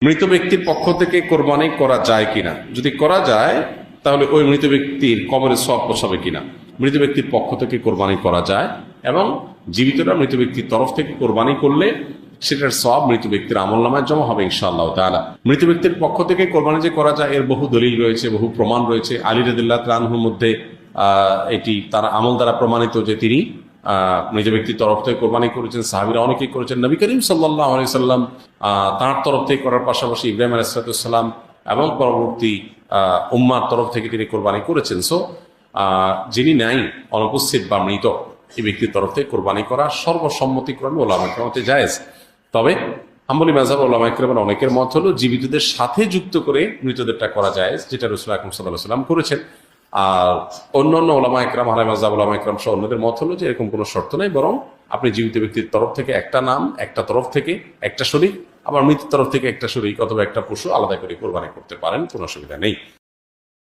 মৃত ব্যক্তির পক্ষ থেকে কোরবানি করা যায় কিনা? যদি করা যায় তাহলে ওই মৃত ব্যক্তির কবরে সওয়াব পৌঁছাবে কিনা? মৃত ব্যক্তির পক্ষ থেকে কোরবানি করা যায়, এবং জীবিতরা মৃত ব্যক্তির তরফ থেকে কোরবানি করলে সেটার সওয়াব মৃত ব্যক্তির আমলনামায় জমা হবে ইনশাআল্লাহ তাআলা। মৃত ব্যক্তির পক্ষ থেকে কোরবানি যে করা যায় এর বহু দলিল রয়েছে, বহু প্রমাণ রয়েছে। আলী রাদিয়াল্লাহু তাআলা আনহুর মধ্যে এটি তার আমল দ্বারা প্রমাণিত যে তিনি মৃত ব্যক্তির তরফ থেকে কোরবানি করেছেন, সাহাবীরা অনেকেই করেছেন। নবী করিম সাল্লাল্লাহু আলাইহি সাল্লাম তার তরফ থেকে করার পাশাপাশি ইব্রাহিম আলাইহিস সালাম এবং পরবর্তী উম্মার তরফ থেকে তিনি কোরবানি করেছেন। সো যিনি নাই, অনুপস্থিত বা মৃত, এই ব্যক্তির তরফ থেকে কোরবানি করা সর্বসম্মতিক্রমে ওলামা কেরামতে জায়েজ। তবে হাম্বলী মাযহাব ওলামা কেরামের অনেকের মত হলো জীবিতদের সাথে যুক্ত করে মৃতদেরটা করা জায়েজ, যেটা রাসূল আকরাম সাল্লাল্লাহু আলাইহি ওয়াসাল্লাম করেছেন। আর অন্যান্য ওলামা একরাম, হানাফি মাযহাব ওলামা একরাম সহ অন্যদের মত হলো যে এরকম কোনো শর্ত নেই, বরং আপনি জীবিত ব্যক্তির তরফ থেকে একটা নাম, একটা তরফ থেকে একটা শরীক, আবার মৃতের তরফ থেকে একটা শরীক অথবা একটা পশু আলাদা করে কোরবানি করতে পারেন, কোনো অসুবিধা নেই।